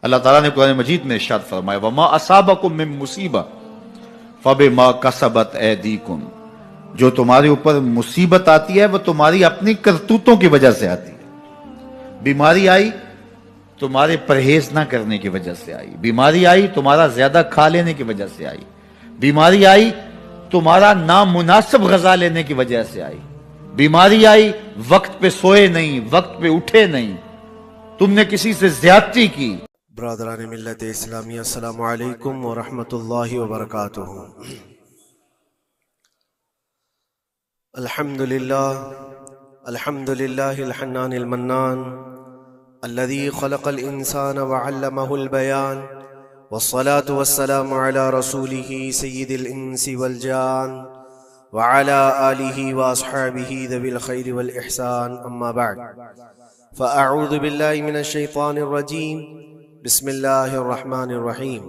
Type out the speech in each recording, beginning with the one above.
اللہ تعالیٰ نے قرآن مجید میں ارشاد فرمایا وَمَا أَصَابَكُم مِّن مُّصِيبَةٍ فَبِمَا كَسَبَتْ أَيْدِيكُمْ، جو تمہارے اوپر مصیبت آتی ہے وہ تمہاری اپنی کرتوتوں کی وجہ سے آتی ہے۔ بیماری آئی تمہارے پرہیز نہ کرنے کی وجہ سے آئی، بیماری آئی تمہارا زیادہ کھا لینے کی وجہ سے آئی، بیماری آئی تمہارا نامناسب غذا لینے کی وجہ سے آئی، بیماری آئی وقت پہ سوئے نہیں، وقت پہ اٹھے نہیں، تم نے کسی سے زیادتی کی۔ برادران ملت اسلامیہ، السلام علیکم ورحمۃ اللہ وبرکاتہ۔ الحمدللہ الحنان المنان الذي خلق الإنسان وعلمه البيان، والصلاة والسلام على رسوله سيد الإنس والجان وعلى آله وأصحابه ذوي الخير والإحسان، أما بعد فأعوذ بالله من الشيطان الرجيم، بسم الله الرحمن الرحيم،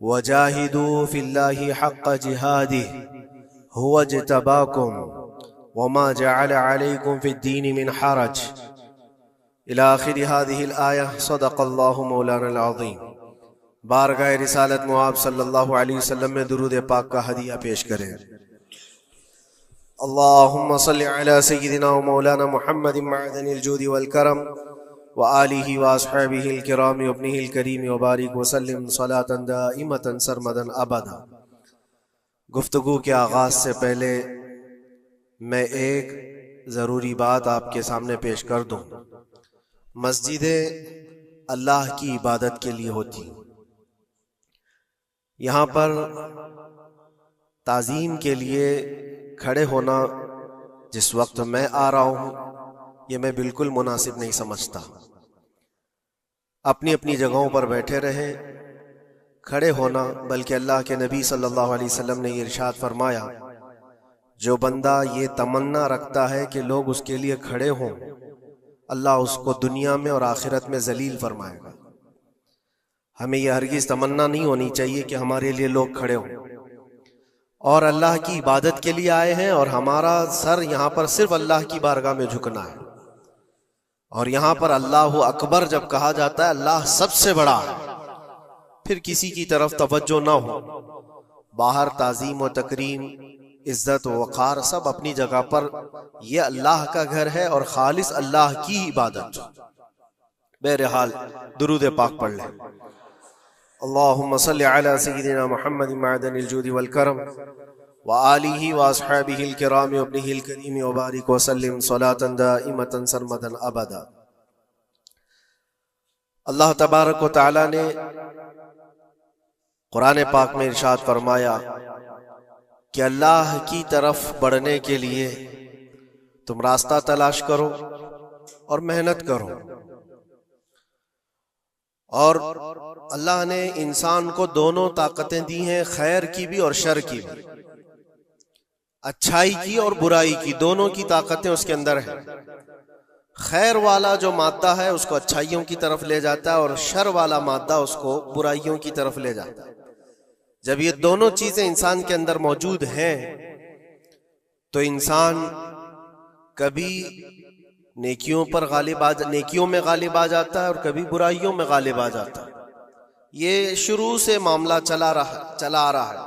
وجاهدوا في الله حق جهاده هو اجتباكم وما جعل عليكم في الدين من حرج الى آخر هذه الآية، صدق الله مولانا العظيم۔ بارگاہ رسالت مواب صلی اللہ علیہ وسلم میں درود پاک کا ہدیہ پیش کریں۔ اللہم صل علی سیدنا و مولانا محمد معدن الجود والکرم وآلہ واصحابہ الکرام وابنہ الکریم وبارک وسلم صلاة دائمة سرمدا ابدا۔ گفتگو کے آغاز سے پہلے میں ایک ضروری بات آپ کے سامنے پیش کر دوں۔ مسجدیں اللہ کی عبادت کے لیے ہوتی، یہاں پر تعظیم کے لیے کھڑے ہونا جس وقت میں آ رہا ہوں یہ میں بالکل مناسب نہیں سمجھتا۔ اپنی اپنی جگہوں پر بیٹھے رہیں، کھڑے ہونا بلکہ اللہ کے نبی صلی اللہ علیہ وسلم نے یہ ارشاد فرمایا، جو بندہ یہ تمنا رکھتا ہے کہ لوگ اس کے لیے کھڑے ہوں، اللہ اس کو دنیا میں اور آخرت میں ذلیل فرمائے گا۔ ہمیں یہ ہرگز تمنا نہیں ہونی چاہیے کہ ہمارے لیے لوگ کھڑے ہوں، اور اللہ کی عبادت کے لیے آئے ہیں اور ہمارا سر یہاں پر صرف اللہ کی بارگاہ میں جھکنا ہے، اور یہاں پر اللہ اکبر جب کہا جاتا ہے اللہ سب سے بڑا ہے، پھر کسی کی طرف توجہ نہ ہو، باہر تعظیم و تکریم، عزت و وقار سب اپنی جگہ پر، یہ اللہ کا گھر ہے اور خالص اللہ کی عبادت۔ بہرحال درود پاک پڑھ لیں۔ اللہم صلی علی سیدنا محمد معدن الجود والکرم وآلہ واصحابہ الکرام وابنہ الکریم وبارک وسلم صلاة دائمة سرمدا ابدا۔ اللہ تبارک و تعالی نے قرآن پاک میں ارشاد فرمایا کہ اللہ کی طرف بڑھنے کے لیے تم راستہ تلاش کرو اور محنت کرو، اور اللہ نے انسان کو دونوں طاقتیں دی ہیں، خیر کی بھی اور شر کی بھی، اچھائی کی اور برائی کی، دونوں کی طاقتیں اس کے اندر ہیں۔ خیر والا جو مادہ ہے اس کو اچھائیوں کی طرف لے جاتا ہے، اور شر والا مادہ اس کو برائیوں کی طرف لے جاتا ہے۔ جب یہ دونوں چیزیں انسان کے اندر موجود ہیں تو انسان کبھی نیکیوں میں غالب آ جاتا ہے اور کبھی برائیوں میں غالب آ جاتا ہے۔ یہ شروع سے معاملہ چلا آ رہا ہے،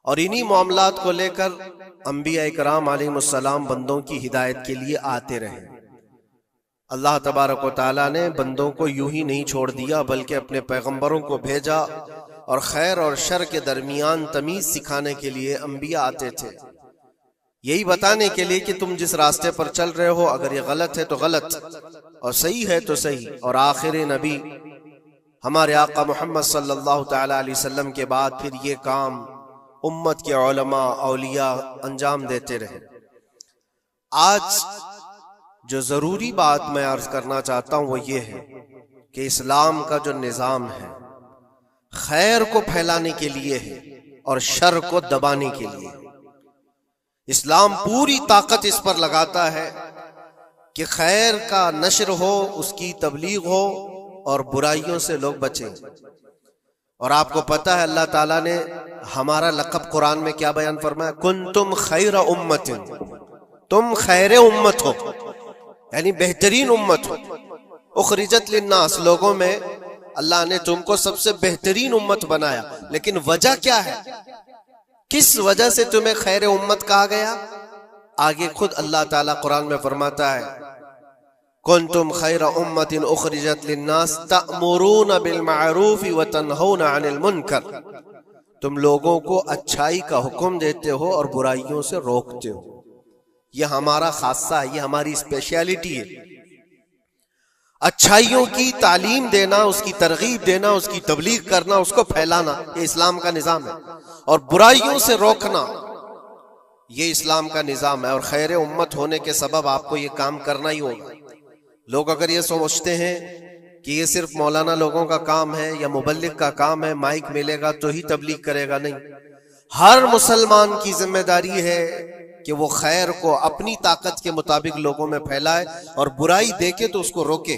اور انہی معاملات کو لے کر انبیاء کرام علیہ السلام بندوں کی ہدایت کے لیے آتے رہے۔ اللہ تبارک و تعالیٰ نے بندوں کو یوں ہی نہیں چھوڑ دیا، بلکہ اپنے پیغمبروں کو بھیجا، اور خیر اور شر کے درمیان تمیز سکھانے کے لیے انبیاء آتے تھے، یہی بتانے کے لیے کہ تم جس راستے پر چل رہے ہو اگر یہ غلط ہے تو غلط اور صحیح ہے تو صحیح۔ اور آخر نبی ہمارے آقا محمد صلی اللہ تعالی علیہ وسلم کے بعد پھر یہ کام امت کے علماء اولیاء انجام دیتے رہے۔ آج جو ضروری بات میں عرض کرنا چاہتا ہوں وہ یہ ہے کہ اسلام کا جو نظام ہے خیر کو پھیلانے کے لیے ہے اور شر کو دبانے کے لیے۔ اسلام پوری طاقت اس پر لگاتا ہے کہ خیر کا نشر ہو، اس کی تبلیغ ہو، اور برائیوں سے لوگ بچیں۔ اور آپ کو پتہ ہے اللہ تعالیٰ نے ہمارا لقب قرآن میں کیا بیان فرمایا؟ کنتم خیر امت، تم خیر امت ہو، یعنی بہترین امت ہو۔ اخرجت للناس، لوگوں میں اللہ نے تم کو سب سے بہترین امت بنایا، لیکن وجہ کیا ہے؟ کس وجہ سے تمہیں خیر امت کہا گیا؟ آگے خود اللہ تعالیٰ قرآن میں فرماتا ہے کنتم خیر امت اخرجت للناس تأمرون بالمعروف وتنہون عن المنکر، تم لوگوں کو اچھائی کا حکم دیتے ہو اور برائیوں سے روکتے ہو. یہ ہمارا خاصہ ہے، یہ ہماری اسپیشلٹی ہے. اچھائیوں کی تعلیم دینا، اس کی ترغیب دینا، اس کی تبلیغ کرنا، اس کو پھیلانا، یہ اسلام کا نظام ہے. اور برائیوں سے روکنا، یہ اسلام کا نظام ہے. اور خیر امت ہونے کے سبب آپ کو یہ کام کرنا ہی ہوگا. لوگ اگر یہ سمجھتے ہیں کہ یہ صرف مولانا لوگوں کا کام ہے یا مبلغ کا کام ہے، مائک ملے گا تو ہی تبلیغ کرے گا، نہیں. ہر مسلمان کی ذمہ داری ہے کہ وہ خیر کو اپنی طاقت کے مطابق لوگوں میں پھیلائے، اور برائی دیکھے تو اس کو روکے.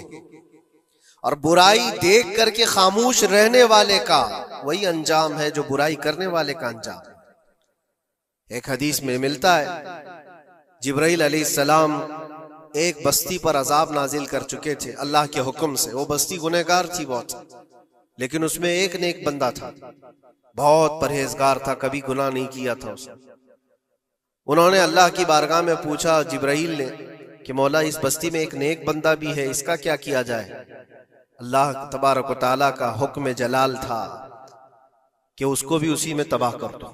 اور برائی دیکھ کر کے خاموش رہنے والے کا وہی انجام ہے جو برائی کرنے والے کا انجام. ایک حدیث میں ملتا ہے جبرائیل علیہ السلام ایک بستی پر عذاب نازل کر چکے تھے اللہ کے حکم سے. وہ بستی گنہگار تھی بہت، لیکن اس میں ایک نیک بندہ تھا، بہت پرہیزگار تھا، کبھی گناہ نہیں کیا تھا اس نے. انہوں نے اللہ کی بارگاہ میں پوچھا جبرائیل نے کہ مولا اس بستی میں ایک نیک بندہ بھی ہے، اس کا کیا کیا جائے؟ اللہ تبارک و تعالیٰ کا حکم جلال تھا کہ اس کو بھی اسی میں تباہ کر دو،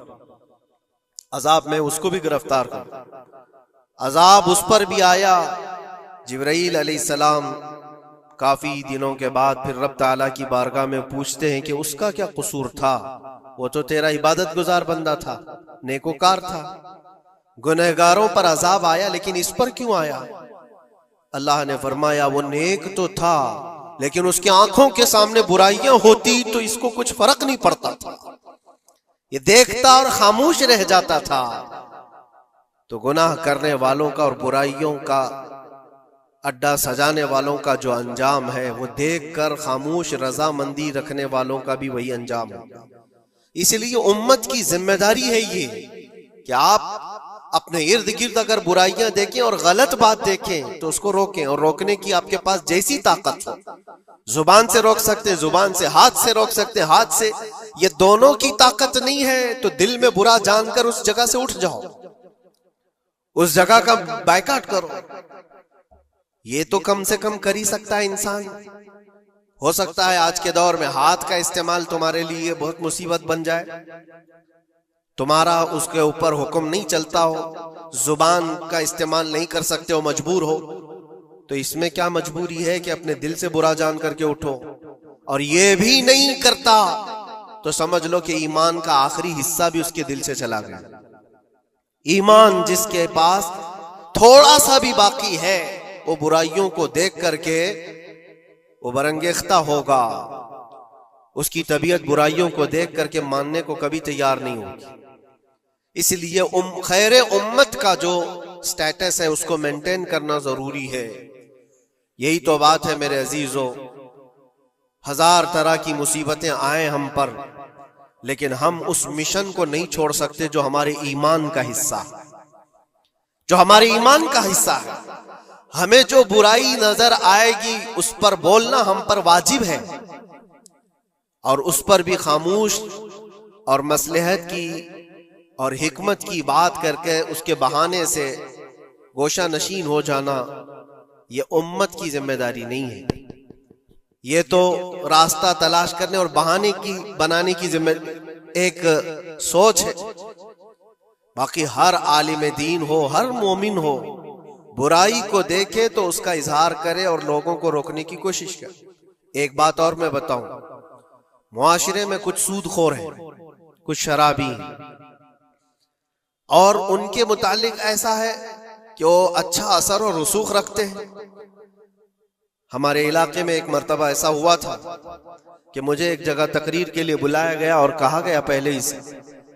عذاب میں اس کو بھی گرفتار کر دو. عذاب اس پر بھی آیا. جبرائیل علیہ السلام کافی دنوں کے بعد پھر رب تعالیٰ کی بارگاہ میں پوچھتے ہیں کہ اس کا کیا قصور تھا؟ وہ تو تیرا عبادت گزار بندہ تھا، نیکوکار تھا. گنہگاروں پر عذاب آیا، لیکن اس پر کیوں آیا؟ اللہ نے فرمایا وہ نیک تو تھا، لیکن اس کی آنکھوں کے سامنے برائیاں ہوتی تو اس کو کچھ فرق نہیں پڑتا تھا، یہ دیکھتا اور خاموش رہ جاتا تھا. تو گناہ کرنے والوں کا اور برائیوں کا اڈا سجانے والوں کا جو انجام ہے وہ دیکھ کر خاموش رضامندی رکھنے والوں کا بھی وہی انجام ہوگا. اس لیے امت کی ذمہ داری ہے یہ کہ آپ اپنے ارد گرد اگر برائیاں دیکھیں اور غلط بات دیکھیں تو اس کو روکیں، اور روکنے کی آپ کے پاس جیسی طاقت ہو. زبان سے روک سکتے، زبان سے، ہاتھ سے روک سکتے، ہاتھ سے. یہ دونوں کی طاقت نہیں ہے تو دل میں برا جان کر اس جگہ سے اٹھ جاؤ، اس جگہ کا بائیکاٹ کرو. یہ تو کم سے کم کر ہی سکتا ہے انسان. ہو سکتا ہے آج کے دور میں ہاتھ کا استعمال تمہارے لیے بہت مصیبت بن جائے، تمہارا اس کے اوپر حکم نہیں چلتا ہو، زبان کا استعمال نہیں کر سکتے ہو، مجبور ہو. تو اس میں کیا مجبوری ہے کہ اپنے دل سے برا جان کر کے اٹھو؟ اور یہ بھی نہیں کرتا تو سمجھ لو کہ ایمان کا آخری حصہ بھی اس کے دل سے چلا گیا. ایمان جس کے پاس تھوڑا سا بھی باقی ہے وہ برائیوں کو دیکھ کر کے وہ برانگیختہ ہوگا، اس کی طبیعت برائیوں کو دیکھ کر کے ماننے کو کبھی تیار نہیں ہوگی. اس لیے خیر امت کا جو سٹیٹس ہے اس کو مینٹین کرنا ضروری ہے. یہی تو بات ہے میرے عزیزو. ہزار طرح کی مصیبتیں آئیں ہم پر، لیکن ہم اس مشن کو نہیں چھوڑ سکتے جو ہمارے ایمان کا حصہ ہے، جو ہمارے ایمان کا حصہ ہے. ہمیں جو برائی نظر آئے گی اس پر بولنا ہم پر واجب ہے، اور اس پر بھی خاموش اور مصلحت کی اور حکمت کی بات کر کے اس کے بہانے سے گوشہ نشین ہو جانا یہ امت کی ذمہ داری نہیں ہے. یہ تو راستہ تلاش کرنے اور بہانے کی بنانے کی ذمہ ایک سوچ ہے. باقی ہر عالم دین ہو، ہر مومن ہو، برائی کو دیکھے تو اس کا اظہار کرے اور لوگوں کو روکنے کی کوشش کرے. ایک بات اور میں بتاؤں، معاشرے میں کچھ سود خور ہیں، کچھ شرابی ہیں، اور ان کے متعلق ایسا ہے کہ وہ اچھا اثر اور رسوخ رکھتے ہیں. ہمارے علاقے میں ایک مرتبہ ایسا ہوا تھا کہ مجھے ایک جگہ تقریر کے لیے بلایا گیا اور کہا گیا پہلے ہی سے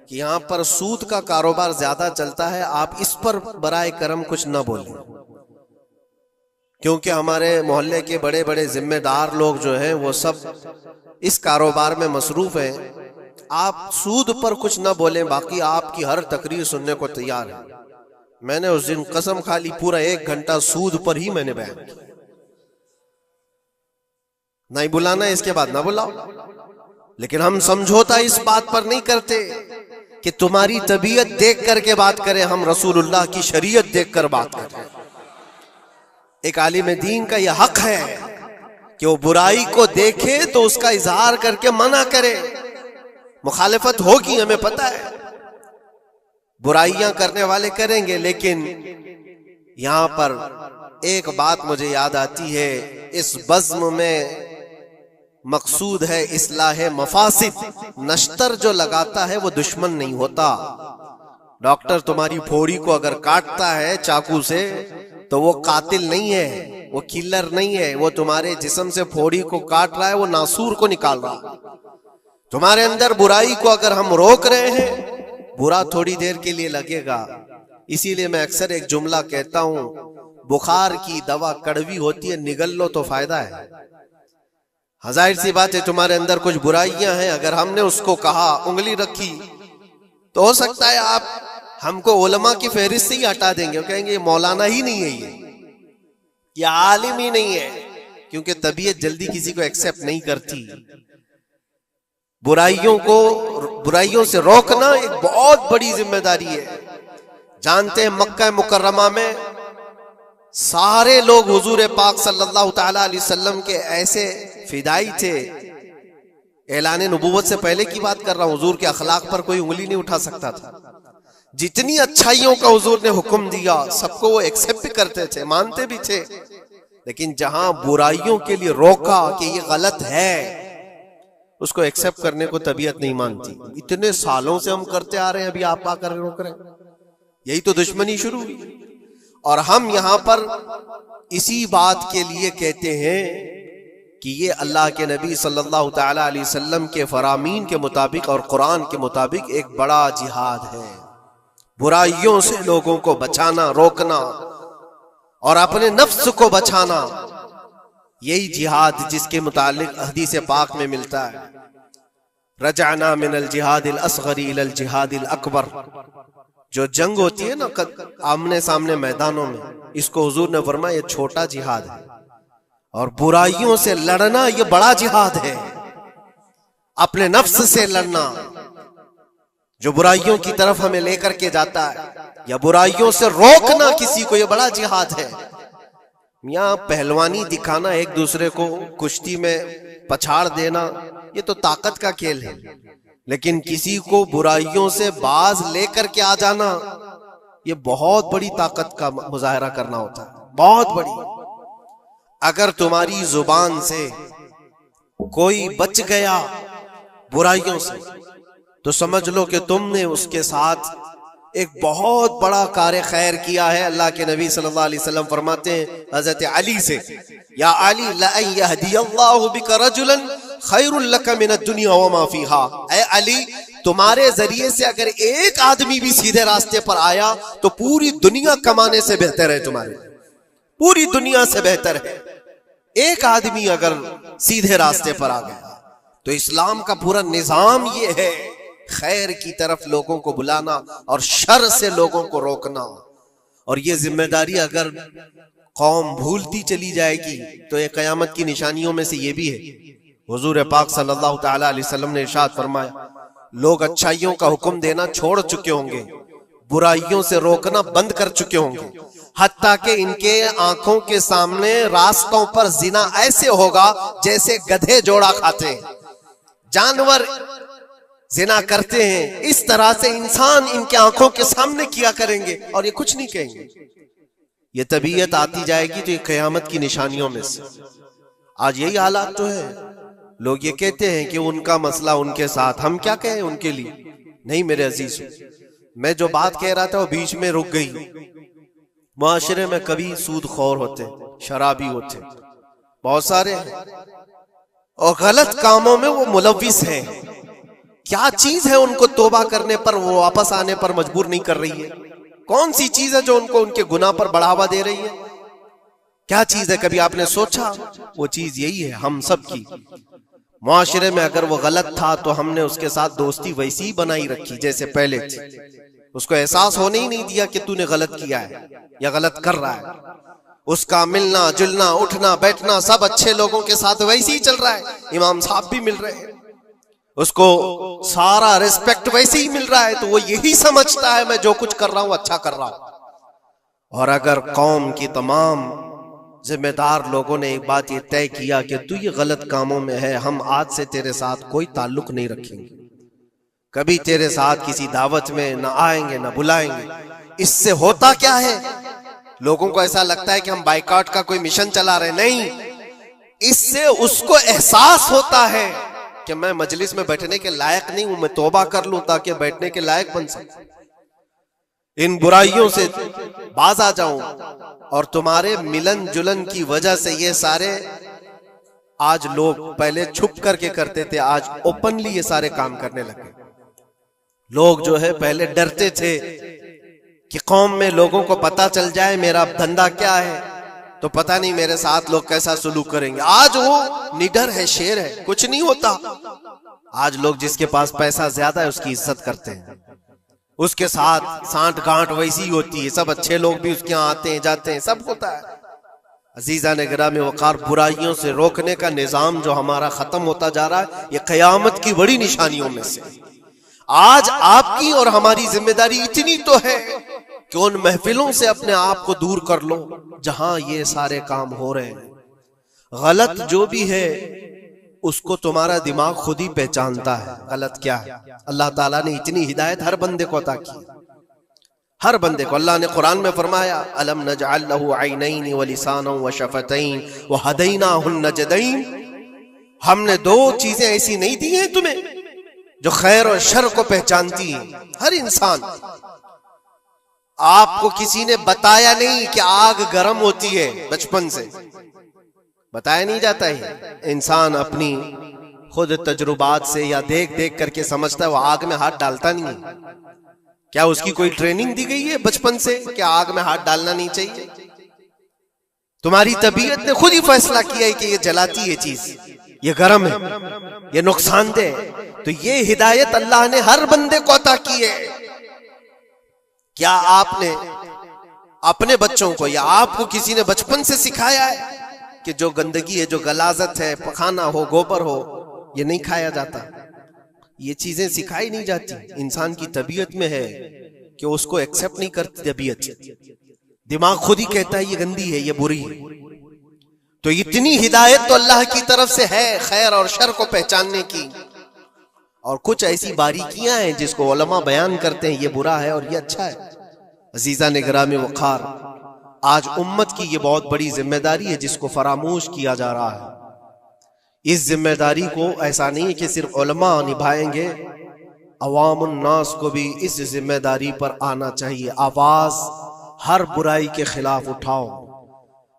کہ یہاں پر سود کا کاروبار زیادہ چلتا ہے، آپ اس پر برائے کرم کچھ نہ بولیں، کیونکہ ہمارے محلے کے بڑے بڑے ذمہ دار لوگ جو ہیں وہ سب اس کاروبار میں مصروف ہیں. آپ سود پر کچھ نہ بولیں، باقی آپ کی ہر تقریر سننے کو تیار ہے. میں نے اس دن قسم کھا لی، پورا 1 گھنٹہ سود پر ہی میں نے بیان کیا. نہیں بلانا ہے اس کے بعد نہ بلاؤ، لیکن ہم سمجھوتا اس بات پر نہیں کرتے کہ تمہاری طبیعت دیکھ کر کے بات کریں، ہم رسول اللہ کی شریعت دیکھ کر بات کریں۔ ایک عالم دین کا یہ حق ہے کہ وہ برائی کو دیکھے تو اس کا اظہار کر کے منع کرے۔ مخالفت ہوگی، ہمیں پتہ ہے، برائیاں کرنے والے کریں گے، لیکن یہاں پر ایک بات مجھے یاد آتی ہے، اس بزم میں مقصود ہے اصلاح مفاسد۔ نشتر جو لگاتا ہے وہ دشمن نہیں ہوتا۔ ڈاکٹر تمہاری پھوڑی کو اگر کاٹتا ہے چاقو سے تو وہ قاتل نہیں ہے، وہ کلر نہیں ہے، وہ تمہارے جسم سے پھوڑی کو کاٹ رہا ہے، وہ ناسور کو نکال رہا۔ تمہارے اندر برائی کو اگر ہم روک رہے ہیں، برا تھوڑی دیر کے لیے لگے گا۔ اسی لیے میں اکثر ایک جملہ کہتا ہوں، بخار کی دوا کڑوی ہوتی ہے، نگل لو تو فائدہ ہے۔ ظاہر سی بات ہے تمہارے اندر کچھ برائیاں ہیں، اگر ہم نے اس کو کہا، انگلی رکھی، تو ہو سکتا ہے آپ ہم کو علماء کی فہرست سے ہی ہٹا دیں گے، کہیں گے یہ مولانا ہی نہیں ہے، یہ عالم ہی نہیں ہے، کیونکہ طبیعت جلدی کسی کو ایکسپٹ نہیں کرتی۔ برائیوں سے روکنا ایک بہت بڑی ذمہ داری ہے۔ جانتے ہیں مکہ مکرمہ میں سارے لوگ حضور پاک صلی اللہ تعالی علیہ وسلم کے ایسے فدائی تھے، اعلان نبوت سے پہلے کی بات کر رہا ہوں، حضور کے اخلاق پر کوئی انگلی نہیں اٹھا سکتا تھا۔ جتنی اچھائیوں کا حضور نے حکم دیا سب کو وہ ایکسپٹ کرتے تھے، مانتے بھی تھے، لیکن جہاں برائیوں کے لیے روکا کہ یہ غلط ہے، اس کو ایکسپٹ کرنے کو طبیعت نہیں مانتی۔ اتنے سالوں سے ہم کرتے آ رہے ہیں، ابھی آپ آ کر روک رہے ہیں، یہی تو دشمنی شروع ہوئی۔ اور ہم یہاں پر اسی بات کے لیے کہتے ہیں کہ یہ اللہ کے نبی صلی اللہ تعالی علیہ وسلم کے فرامین کے مطابق اور قرآن کے مطابق ایک بڑا جہاد ہے۔ برائیوں سے لوگوں کو بچانا، روکنا اور اپنے نفس کو بچانا، یہی جہاد جس کے متعلق حدیث پاک میں ملتا ہے، رجعنا من الجہاد الاصغر الى الجہاد الاکبر۔ جو جنگ ہوتی ہے نا آمنے سامنے میدانوں میں، اس کو حضور نے فرمایا یہ چھوٹا جہاد ہے، اور برائیوں سے لڑنا یہ بڑا جہاد ہے۔ اپنے نفس سے لڑنا جو برائیوں کی طرف ہمیں لے کر کے جاتا ہے، یا برائیوں سے روکنا کسی کو، یہ بڑا جہاد ہے۔ یہاں پہلوانی دکھانا، ایک دوسرے کو کشتی میں پچھاڑ دینا، یہ تو طاقت کا کھیل ہے، لیکن کسی کو برائیوں سے باز لے کر کے آ جانا، یہ بہت بڑی طاقت کا مظاہرہ کرنا ہوتا ہے، بہت بڑی۔ اگر تمہاری زبان سے کوئی بچ گیا برائیوں سے تو سمجھ لو کہ تم نے اس کے ساتھ ایک بہت بڑا کار خیر کیا ہے۔ اللہ کے نبی صلی اللہ علیہ وسلم فرماتے ہیں حضرت علی سے، یا علی لَأَن يَهْدِيَ اللَّهُ بِكَ رَجُلًا خَيْرٌ لَكَ مِنَ الدُّنْيَا وَمَا فِيهَا۔ اے علی، تمہارے ذریعے سے اگر ایک آدمی بھی سیدھے راستے پر آیا تو پوری دنیا کمانے سے بہتر ہے، تمہارے پوری دنیا سے بہتر ہے۔ ایک آدمی اگر سیدھے راستے پر آ گیا تو اسلام کا پورا نظام یہ ہے، خیر کی طرف لوگوں کو بلانا اور شر سے لوگوں کو روکنا۔ اور یہ ذمہ داری اگر قوم بھولتی چلی جائے گی تو یہ قیامت کی نشانیوں میں سے یہ بھی ہے۔ حضور پاک صلی اللہ تعالی علیہ وسلم نے ارشاد فرمایا، لوگ اچھائیوں کا حکم دینا چھوڑ چکے ہوں گے، برائیوں سے روکنا بند کر چکے ہوں گے، حتیٰ کہ ان کے آنکھوں کے سامنے راستوں پر زنا ایسے ہوگا جیسے گدھے جوڑا کھاتے ہیں، جانور زنا کرتے ہیں، اس طرح سے انسان ان کے آنکھوں کے سامنے کیا کریں گے اور یہ کچھ نہیں کہیں گے۔ یہ طبیعت آتی جائے گی تو یہ قیامت کی نشانیوں میں سے۔ آج یہی حالات تو ہے، لوگ یہ کہتے ہیں کہ ان کا مسئلہ ان کے ساتھ، ہم کیا کہیں ان کے لیے؟ نہیں میرے عزیز، میں جو بات کہہ رہا تھا وہ بیچ میں رک گئی۔ معاشرے میں کبھی سود خور ہوتے، شرابی ہوتے، بہت سارے ہیں، اور غلط کاموں میں وہ ملوث ہیں۔ کیا چیز ہے ان کو توبہ کرنے پر، وہ واپس آنے پر مجبور نہیں کر رہی ہے؟ کون سی چیز ہے جو ان کو ان کے گناہ پر بڑھاوا دے رہی ہے؟ کیا چیز ہے؟ کبھی آپ نے سوچا؟ وہ چیز یہی ہے ہم سب کی۔ معاشرے میں اگر وہ غلط تھا تو ہم نے اس کے ساتھ دوستی ویسی ہی بنائی رکھی جیسے پہلے تھی، اس کو احساس ہونے ہی نہیں دیا کہ تو نے غلط کیا ہے یا غلط کر رہا ہے۔ اس کا ملنا جلنا اٹھنا بیٹھنا سب اچھے لوگوں کے ساتھ ویسے ہی چل رہا ہے، امام صاحب بھی مل رہے ہیں، اس کو سارا ریسپیکٹ ویسے ہی مل رہا ہے، تو وہ یہی سمجھتا ہے میں جو کچھ کر رہا ہوں اچھا کر رہا ہوں۔ اور اگر قوم کی تمام ذمہ دار لوگوں نے ایک بات یہ طے کیا کہ تو یہ غلط کاموں میں ہے، ہم آج سے تیرے ساتھ کوئی تعلق نہیں رکھیں گے، کبھی تیرے ساتھ کسی دعوت میں نہ آئیں گے نہ بلائیں گے۔ اس سے ہوتا کیا ہے؟ لوگوں کو ایسا لگتا ہے کہ ہم بائیکاٹ کا کوئی مشن چلا رہے، نہیں، اس سے اس کو احساس ہوتا ہے کہ میں مجلس میں بیٹھنے کے لائق نہیں ہوں، میں توبہ کر لوں تاکہ بیٹھنے کے لائق بن سکوں، ان برائیوں سے باز آ جاؤں۔ اور تمہارے ملن جلن کی وجہ سے یہ سارے آج لوگ پہلے چھپ کر کے کرتے تھے، آج اوپنلی یہ سارے کام کرنے لگے۔ لوگ جو ہے پہلے ڈرتے تھے کہ قوم میں لوگوں کو پتا چل جائے میرا دھندا کیا ہے تو پتہ نہیں میرے ساتھ لوگ کیسا سلوک کریں گے۔ آج وہ نڈر ہے، شیر ہے، کچھ نہیں ہوتا۔ آج لوگ جس کے پاس پیسہ زیادہ ہے اس کی عزت کرتے ہیں، اس کے ساتھ سانٹ گانٹ ویسی ہوتی ہے، سب اچھے لوگ بھی اس کے یہاں آتے ہیں جاتے ہیں، سب ہوتا ہے۔ عزیزان گرامی وقار، برائیوں سے روکنے کا نظام جو ہمارا ختم ہوتا جا رہا ہے، یہ قیامت کی بڑی نشانیوں میں سے۔ آج آپ کی اور ہماری ذمہ داری اتنی تو ہے کہ ان محفلوں سے اپنے آپ کو دور کر لو جہاں یہ سارے کام ہو رہے ہیں۔ غلط جو بھی ہے اس کو تمہارا دماغ خود ہی پہچانتا ہے غلط کیا ہے۔ اللہ تعالیٰ نے اتنی ہدایت ہر بندے کو عطا کی، ہر بندے کو۔ اللہ نے قرآن میں فرمایا الم نجعل له عینین ولسانا وشفتین وہدیناہ النجدین، ہم نے دو چیزیں ایسی نہیں دی ہیں تمہیں جو خیر اور شر کو پہچانتی ہیں۔ ہر انسان، آپ کو کسی نے بتایا نہیں کہ آگ گرم ہوتی ہے، بچپن سے بتایا نہیں جاتا ہے، انسان اپنی خود تجربات سے یا دیکھ دیکھ کر کے سمجھتا ہے، وہ آگ میں ہاتھ ڈالتا نہیں ہے۔ کیا اس کی کوئی ٹریننگ دی گئی ہے بچپن سے کہ آگ میں ہاتھ ڈالنا نہیں چاہیے؟ تمہاری طبیعت نے خود ہی فیصلہ کیا ہے کہ یہ جلاتی ہے چیز، یہ گرم ہے، یہ نقصان دہ ہے۔ تو یہ ہدایت اللہ نے ہر بندے کو عطا کی ہے۔ کیا آپ نے اپنے بچوں کو یا آپ کو کسی نے بچپن سے سکھایا ہے کہ جو گندگی ہے، جو غلاظت ہے، پخانا ہو، گوبر ہو، یہ نہیں کھایا جاتا؟ یہ چیزیں سکھائی نہیں جاتی، انسان کی طبیعت میں ہے کہ اس کو ایکسپٹ نہیں کرتی طبیعت، دماغ خود ہی کہتا ہے یہ گندی ہے، یہ بری ہے۔ تو اتنی ہدایت تو اللہ کی طرف سے ہے خیر اور شر کو پہچاننے کی، اور کچھ ایسی باریکیاں ہیں جس کو علماء بیان کرتے ہیں، یہ برا ہے اور یہ اچھا ہے۔ عزیزان گرامی وقار، آج امت کی یہ بہت بڑی ذمہ داری ہے جس کو فراموش کیا جا رہا ہے۔ اس ذمہ داری کو ایسا نہیں ہے کہ صرف علماء نبھائیں گے، عوام الناس کو بھی اس ذمہ داری پر آنا چاہیے۔ آواز ہر برائی کے خلاف اٹھاؤ،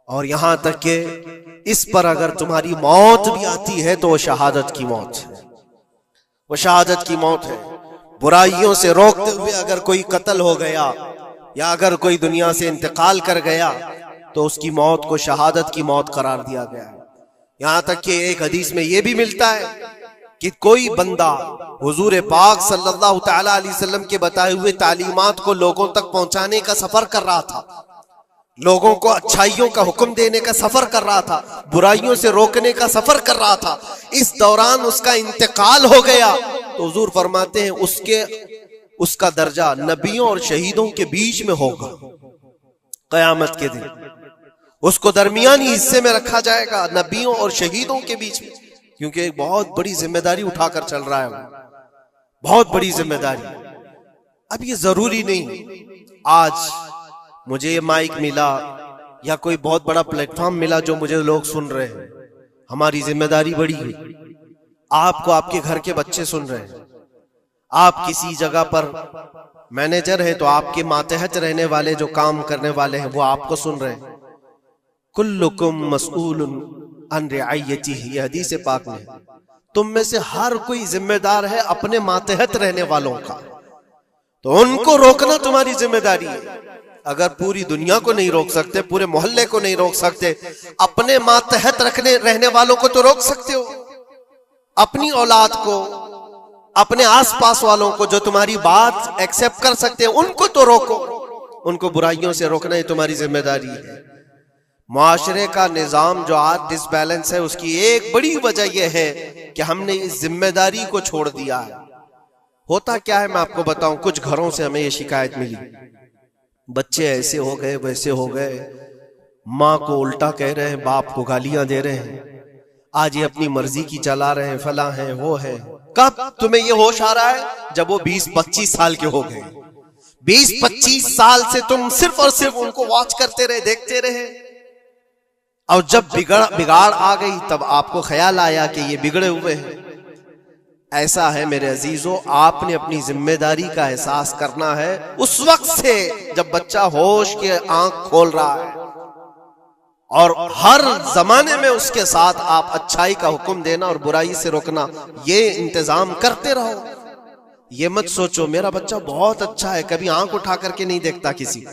اور یہاں تک کہ اس پر اگر تمہاری موت بھی آتی ہے تو وہ شہادت کی موت ہے، وہ شہادت کی موت ہے۔ برائیوں سے روکتے ہوئے اگر کوئی قتل ہو گیا یا اگر کوئی دنیا سے انتقال کر گیا تو اس کی موت کو شہادت کی موت قرار دیا گیا ہے۔ یہاں تک کہ ایک حدیث میں یہ بھی ملتا ہے کہ کوئی بندہ حضور پاک صلی اللہ تعالی علیہ وسلم کے بتائے ہوئے تعلیمات کو لوگوں تک پہنچانے کا سفر کر رہا تھا، لوگوں کو اچھائیوں کا حکم دینے کا سفر کر رہا تھا، برائیوں سے روکنے کا سفر کر رہا تھا، اس دوران اس کا انتقال ہو گیا تو حضور فرماتے ہیں اس کا درجہ نبیوں اور شہیدوں کے بیچ میں ہوگا قیامت کے دن، اس کو درمیانی حصے میں رکھا جائے گا نبیوں اور شہیدوں کے بیچ میں، کیونکہ ایک بہت بڑی ذمہ داری اٹھا کر چل رہا ہے وہ، بہت بڑی ذمہ داری۔ اب یہ ضروری نہیں آج مجھے یہ مائک ملا یا کوئی بہت بڑا پلیٹ فارم ملا جو مجھے لوگ سن رہے ہیں، ہماری ذمہ داری بڑی ہے۔ آپ کو آپ کے گھر کے بچے سن رہے ہیں، آپ کسی جگہ پر مینیجر ہیں تو آپ کے ماتحت رہنے والے جو کام کرنے والے ہیں وہ آپ کو سن رہے ہیں۔ کلکم مسئول عن رعیتہ، یہ حدیث پاک میں ہے، تم میں سے ہر کوئی ذمہ دار ہے اپنے ماتحت رہنے والوں کا، تو ان کو روکنا تمہاری ذمہ داری ہے۔ اگر پوری دنیا کو نہیں روک سکتے، پورے محلے کو نہیں روک سکتے، اپنے ماتحت رہنے والوں کو تو روک سکتے ہو، اپنی اولاد کو، اپنے آس پاس والوں کو جو تمہاری بات ایکسپٹ کر سکتے ہیں ان کو تو روکو، ان کو برائیوں سے روکنا یہ تمہاری ذمہ داری ہے۔ معاشرے کا نظام جو آج ڈس بیلنس ہے اس کی ایک بڑی وجہ یہ ہے کہ ہم نے اس ذمہ داری کو چھوڑ دیا ہے۔ ہوتا کیا ہے میں آپ کو بتاؤں، کچھ گھروں سے ہمیں یہ شکایت ملی، بچے ایسے ہو گئے ویسے ہو گئے، ماں کو الٹا کہہ رہے ہیں، باپ کو گالیاں دے رہے ہیں، آج یہ اپنی مرضی کی چلا رہے ہیں، فلاں ہیں وہ ہے۔ کب تمہیں یہ ہوش آ رہا ہے؟ جب وہ 20-25 سال کے ہو گئے۔ 20-25 سال سے تم صرف اور صرف ان کو واچ کرتے رہے، دیکھتے رہے، اور جب بگاڑ آ گئی تب آپ کو خیال آیا کہ یہ بگڑے ہوئے ہیں۔ ایسا ہے میرے عزیزو، آپ نے اپنی ذمہ داری کا احساس کرنا ہے اس وقت سے جب بچہ ہوش کے آنکھ کھول رہا ہے، اور ہر زمانے میں اس کے ساتھ آپ اچھائی کا حکم دینا اور برائی سے روکنا، یہ انتظام کرتے رہو۔ یہ مت سوچو میرا بچہ بہت اچھا ہے، کبھی آنکھ اٹھا کر کے نہیں دیکھتا کسی،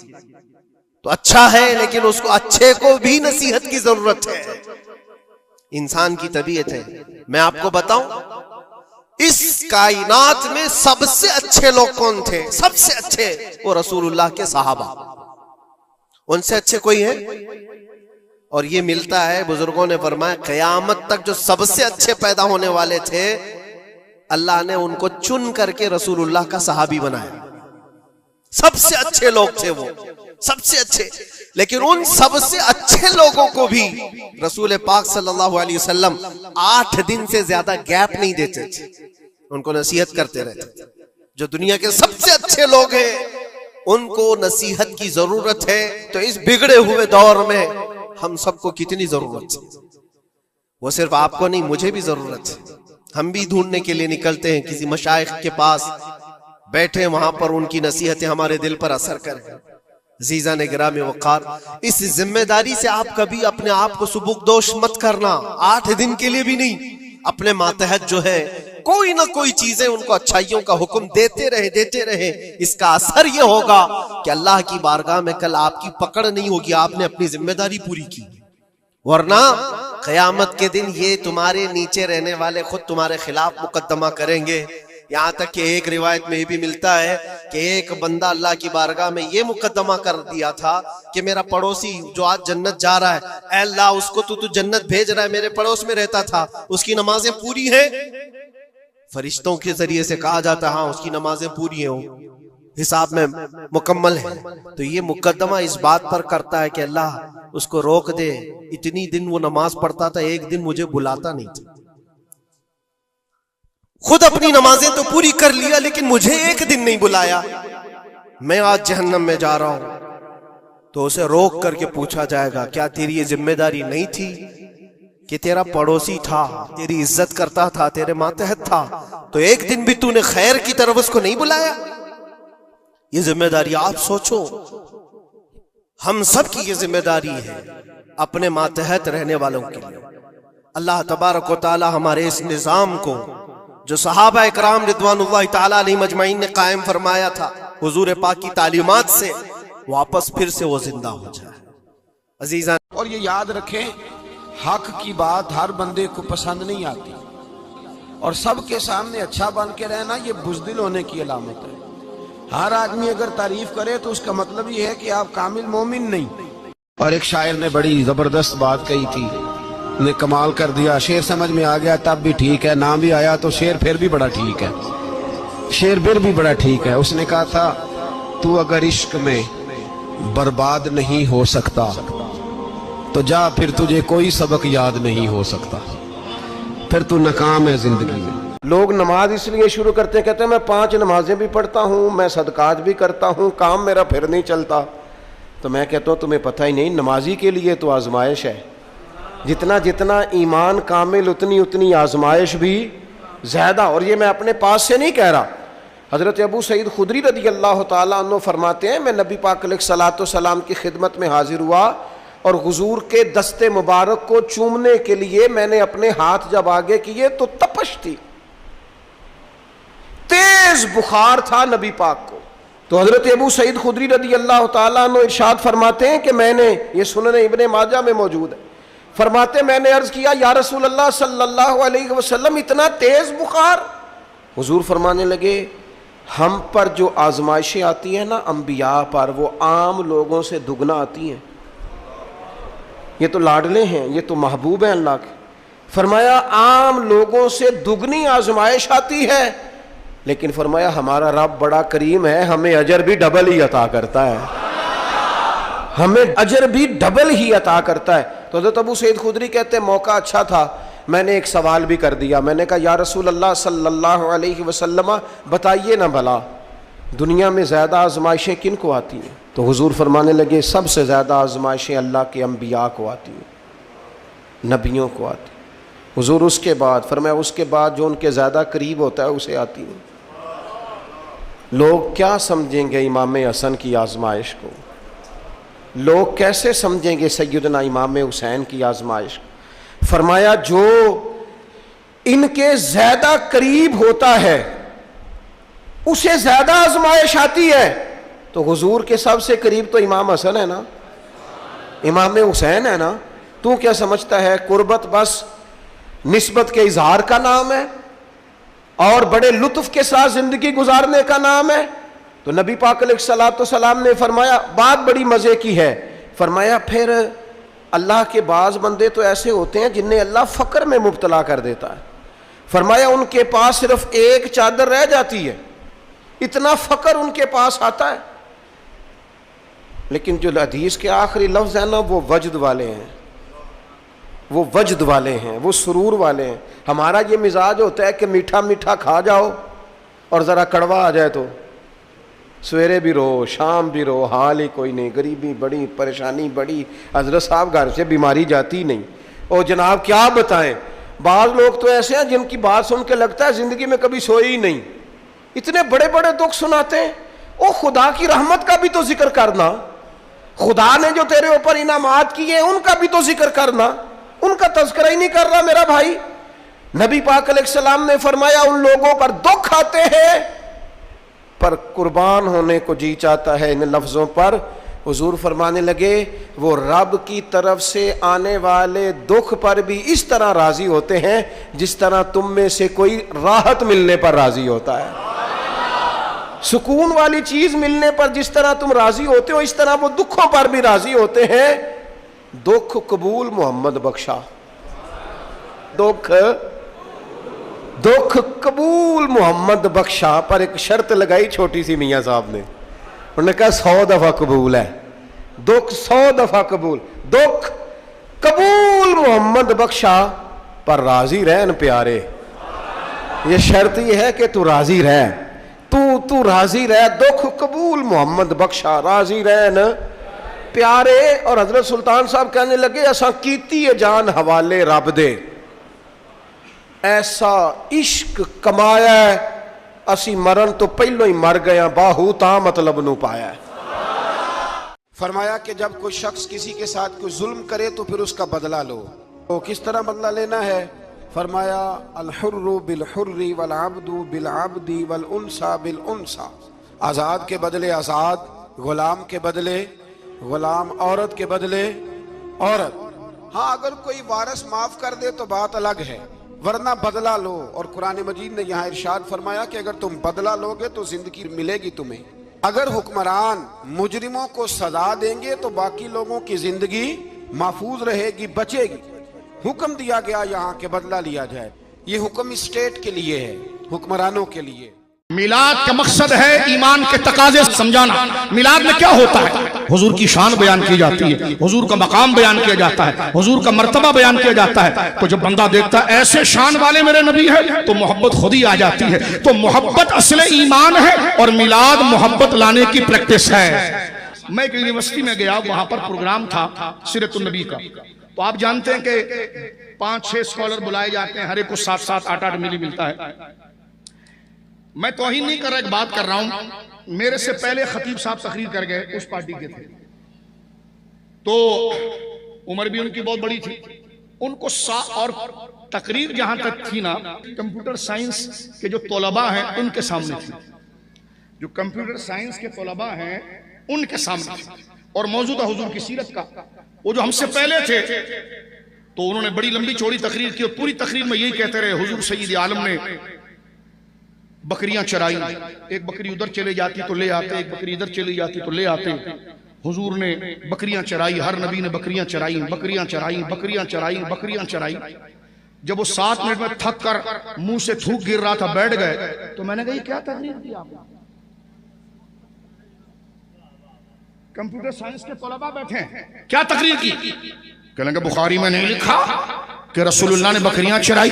تو اچھا ہے لیکن اس کو اچھے کو بھی نصیحت کی ضرورت ہے، انسان کی طبیعت ہے۔ میں آپ کو بتاؤں، اس کائنات میں سب سے اچھے لوگ کون تھے؟ سب سے اچھے وہ رسول اللہ کے صحابہ، ان سے اچھے کوئی ہے؟ اور یہ ملتا ہے، بزرگوں نے فرمایا قیامت تک جو سب سے اچھے پیدا ہونے والے تھے، اللہ نے ان کو چن کر کے رسول اللہ کا صحابی بنایا۔ سب سے اچھے لوگ تھے وہ، سب سے اچھے، لیکن ان سب سے اچھے لوگوں کو بھی رسول پاک صلی اللہ علیہ وسلم 8 دن سے زیادہ گیپ نہیں دیتے تھے، ان کو نصیحت کرتے رہتے تھے۔ جو دنیا کے سب سے اچھے لوگ ہیں ان کو نصیحت کی ضرورت ہے، تو اس بگڑے ہوئے دور میں ہم سب کو کتنی ضرورت ہے؟ وہ صرف آپ کو نہیں، مجھے بھی ضرورت ہے۔ ہم بھی ڈھونڈنے کے لیے نکلتے ہیں کسی مشائخ کے پاس، بیٹھے وہاں پر ان کی نصیحتیں ہمارے دل پر اثر کریں۔ عزیزان گرامی وقار، اس ذمہ داری سے آپ کبھی اپنے آپ کو سبکدوش مت کرنا، 8 دن کے لیے بھی نہیں۔ اپنے ماتحت جو ہے کوئی نہ کوئی چیزیں ان کو اچھائیوں کا حکم دیتے رہے، اس کا اثر یہ ہوگا کہ اللہ کی بارگاہ میں کل آپ کی پکڑ نہیں ہوگی، آپ نے اپنی ذمہ داری پوری کی، ورنہ قیامت کے دن یہ تمہارے نیچے رہنے والے خود تمہارے خلاف مقدمہ کریں گے۔ یہاں تک کہ ایک روایت میں یہ بھی ملتا ہے کہ ایک بندہ اللہ کی بارگاہ میں یہ مقدمہ کر دیا تھا کہ میرا پڑوسی جو آج جنت جا رہا ہے، اے اللہ اس کو تو جنت بھیج رہا ہے، میرے پڑوس میں رہتا تھا، اس کی نمازیں پوری ہیں؟ فرشتوں کے ذریعے سے کہا جاتا ہے ہاں اس کی نمازیں پوری ہیں، حساب میں مکمل ہے۔ تو یہ مقدمہ اس بات پر کرتا ہے کہ اللہ اس کو روک دے، اتنی دن وہ نماز پڑھتا تھا، ایک دن مجھے بلاتا نہیں تھا، خود اپنی نمازیں تو پوری کر لیا لیکن مجھے ایک دن نہیں بلایا، میں آج جہنم میں جا رہا ہوں۔ تو اسے روک کر کے پوچھا جائے گا کیا تیری یہ ذمہ داری نہیں تھی کہ تیرا پڑوسی تھا، تیری عزت کرتا تھا، تیرے ماتحت تھا، تو ایک دن بھی تو نے خیر کی طرف اس کو نہیں بلایا؟ یہ ذمہ داری آپ سوچو، ہم سب کی یہ ذمہ داری ہے اپنے ماتحت رہنے والوں کے لیے۔ اللہ تبارک و تعالی ہمارے اس نظام کو جو صحابہ اکرام رضوان اللہ تعالی علیہ مجمعین نے قائم فرمایا تھا، حضور پاک کی تعلیمات سے واپس پھر سے وہ زندہ ہو جائے۔ عزیزان، اور یہ یاد رکھیں، حق کی بات ہر بندے کو پسند نہیں آتی، اور سب کے سامنے اچھا بن کے رہنا یہ بزدل ہونے کی علامت ہے۔ ہر آدمی اگر تعریف کرے تو اس کا مطلب یہ ہے کہ آپ کامل مومن نہیں۔ اور ایک شاعر نے بڑی زبردست بات کہی تھی، نے کمال کر دیا، شعر سمجھ میں آ گیا تب بھی ٹھیک ہے، نہ بھی آیا تو شعر پھر بھی بڑا ٹھیک ہے، شعر پھر بھی بڑا ٹھیک ہے۔ اس نے کہا تھا تو اگر عشق میں برباد نہیں ہو سکتا تو جا، پھر تجھے کوئی سبق یاد نہیں ہو سکتا، پھر تو ناکام ہے زندگی میں۔ لوگ نماز اس لیے شروع کرتے ہیں، کہتے ہیں میں 5 نمازیں بھی پڑھتا ہوں، میں صدقات بھی کرتا ہوں، کام میرا پھر نہیں چلتا۔ تو میں کہتا ہوں تمہیں پتہ ہی نہیں، نمازی کے لیے تو آزمائش ہے، جتنا جتنا ایمان کامل اتنی آزمائش بھی زیادہ۔ اور یہ میں اپنے پاس سے نہیں کہہ رہا، حضرت ابو سعید خدری رضی اللہ تعالیٰ عنہ فرماتے ہیں میں نبی پاک علیہ الصلوۃ والسلام کی خدمت میں حاضر ہوا، اور حضور کے دست مبارک کو چومنے کے لیے میں نے اپنے ہاتھ جب آگے کیے تو تپش تھی، تیز بخار تھا نبی پاک کو۔ تو حضرت ابو سعید خدری رضی اللہ تعالیٰ عنہ ارشاد فرماتے ہیں کہ میں نے، یہ سنن ابن ماجہ میں موجود ہے، فرماتے میں نے عرض کیا یا رسول اللہ صلی اللہ علیہ وسلم اتنا تیز بخار؟ حضور فرمانے لگے ہم پر جو آزمائشیں آتی ہیں نا انبیاء پر، وہ عام لوگوں سے دگنا آتی ہیں۔ یہ تو لاڈلے ہیں، یہ تو محبوب ہیں اللہ کے. فرمایا عام لوگوں سے دگنی آزمائش آتی ہے، لیکن فرمایا ہمارا رب بڑا کریم ہے، ہمیں اجر بھی ڈبل ہی عطا کرتا ہے، ہمیں اجر بھی ڈبل ہی عطا کرتا ہے. تو حضرت ابو سعید خدری کہتے ہیں موقع اچھا تھا، میں نے ایک سوال بھی کر دیا. میں نے کہا یا رسول اللہ صلی اللہ علیہ وسلم بتائیے نا بھلا دنیا میں زیادہ آزمائشیں کن کو آتی ہیں؟ تو حضور فرمانے لگے سب سے زیادہ آزمائشیں اللہ کے انبیاء کو آتی ہیں، نبیوں کو آتی ہیں. حضور اس کے بعد فرمایا اس کے بعد جو ان کے زیادہ قریب ہوتا ہے اسے آتی ہیں. لوگ کیا سمجھیں گے امام حسن کی آزمائش کو؟ لوگ کیسے سمجھیں گے سیدنا امام حسین کی آزمائش کو؟ فرمایا جو ان کے زیادہ قریب ہوتا ہے اسے زیادہ آزمائش آتی ہے. تو حضور کے سب سے قریب تو امام حسن ہے نا، امام حسین ہے نا. تو کیا سمجھتا ہے قربت بس نسبت کے اظہار کا نام ہے اور بڑے لطف کے ساتھ زندگی گزارنے کا نام ہے؟ تو نبی پاک علیہ الصلوۃ والسلام نے فرمایا بات بڑی مزے کی ہے. فرمایا پھر اللہ کے بعض بندے تو ایسے ہوتے ہیں جنہیں اللہ فقر میں مبتلا کر دیتا ہے. فرمایا ان کے پاس صرف ایک چادر رہ جاتی ہے، اتنا فقر ان کے پاس آتا ہے. لیکن جو حدیث کے آخری لفظ ہیں نا وہ وجد والے ہیں، وہ وجد والے ہیں، وہ سرور والے ہیں. ہمارا یہ مزاج ہوتا ہے کہ میٹھا میٹھا کھا جاؤ اور ذرا کڑوا آ جائے تو سویرے بھی رو شام بھی رو، حال ہی کوئی نہیں، غریبی بڑی، پریشانی بڑی، حضرت صاحب گھر سے بیماری جاتی نہیں. اور جناب کیا بتائیں، بعض لوگ تو ایسے ہیں جن کی بات سن کے لگتا ہے زندگی میں کبھی سوئی ہی نہیں، اتنے بڑے بڑے دکھ سناتے ہیں. او خدا کی رحمت کا بھی تو ذکر کرنا، خدا نے جو تیرے اوپر انعامات کیے ان کا بھی تو ذکر کرنا، ان کا تذکرہ ہی نہیں کر رہا میرا بھائی. نبی پاک علیہ السلام نے فرمایا ان لوگوں پر دکھ آتے ہیں پر قربان ہونے کو جی چاہتا ہے ان لفظوں پر. حضور فرمانے لگے وہ رب کی طرف سے آنے والے دکھ پر بھی اس طرح راضی ہوتے ہیں جس طرح تم میں سے کوئی راحت ملنے پر راضی ہوتا ہے. سکون والی چیز ملنے پر جس طرح تم راضی ہوتے ہو اس طرح وہ دکھوں پر بھی راضی ہوتے ہیں. دکھ قبول محمد بخشا، دکھ قبول محمد بخشا. پر ایک شرط لگائی چھوٹی سی میاں صاحب نے، انہوں نے کہا 100 دفعہ قبول ہے، دکھ 100 دفعہ قبول. دکھ قبول محمد بخشا پر راضی رہن پیارے. یہ شرط یہ ہے کہ تو راضی رہ، تو راضی رہ. دکھ قبول محمد بخشا، راضی رہن پیارے. اور حضرت سلطان صاحب کہنے لگے اساں کیتی ہے جان حوالے رب دے، ایسا عشق کمایا ہے اسی مرن تو پہلو ہی مر گیا باہو تا مطلب نو پایا ہے. فرمایا کہ جب کوئی شخص کسی کے ساتھ کوئی ظلم کرے تو پھر اس کا بدلہ لو. تو کس طرح بدلہ لینا ہے؟ فرمایا الحر بالحر والعبد بالعبد والانثى بالانثى. آزاد کے بدلے آزاد، غلام کے بدلے غلام، عورت کے بدلے عورت. ہاں اگر کوئی وارث معاف کر دے تو بات الگ ہے، ورنہ بدلہ لو. اور قرآن مجید نے یہاں ارشاد فرمایا کہ اگر تم بدلہ لو گے تو زندگی ملے گی تمہیں. اگر حکمران مجرموں کو سزا دیں گے تو باقی لوگوں کی زندگی محفوظ رہے گی، بچے گی. حکم دیا گیا یہاں کہ بدلہ لیا جائے. یہ حکم اسٹیٹ کے لیے ہے، حکمرانوں کے لیے. میلاد کا مقصد ہے ایمان کے تقاضے سمجھانا. میلاد میں کیا ہوتا ہے؟ حضور کی شان بیان کی جاتی ہے، حضور کا مقام بیان کیا جاتا ہے، حضور کا مرتبہ بیان کیا جاتا ہے. تو جب بندہ دیکھتا ہے ایسے شان والے میرے نبی ہے تو محبت خود ہی آ جاتی ہے. تو محبت اصل ایمان ہے اور میلاد محبت لانے کی پریکٹس ہے. میں ایک یونیورسٹی میں گیا، وہاں پر پروگرام تھا سیرت النبی کا. تو آپ جانتے ہیں کہ 5-6 اسکالر بلائے جاتے ہیں، ہر ایک کو 7-7 8-8 ملی ملتا ہے. میں توہین نہیں کر رہا، ایک بات کر رہا ہوں. میرے سے پہلے خطیب صاحب تقریر کر گئے، اس پارٹی کے تھے، تو عمر بھی ان کی بہت بڑی تھی. ان کو اور تقریر جہاں تک تھی نا، کمپیوٹر سائنس کے جو طلباء ہیں ان کے سامنے تھی، جو کمپیوٹر سائنس کے طلباء ہیں ان کے سامنے تھی، اور موجودہ حضور کی سیرت کا. وہ جو ہم سے پہلے تھے تو انہوں نے بڑی لمبی چوڑی تقریر کی، اور پوری تقریر میں یہی کہتے رہے حضور سید عالم نے بکریاں چرائی، ایک بکری ادھر چلے جاتی تو لے آتے، ایک بکری ادھر چلی جاتی تو لے آتے. حضور نے بکریاں چرائی، ہر نبی نے بکریاں چرائی، بکریاں چرائی، بکریاں چرائی، بکریاں چرائی. جب وہ 7 منٹ میں تھک کر منہ سے تھوک گر رہا تھا بیٹھ گئے تو میں نے کہا یہ کیا تقریر کی آپ نے؟ کمپیوٹر سائنس کے طلباء بیٹھے ہیں، کیا تقریر کی؟ کہنے کہ بخاری میں نہیں لکھا کہ رسول اللہ نے بکریاں چرائی.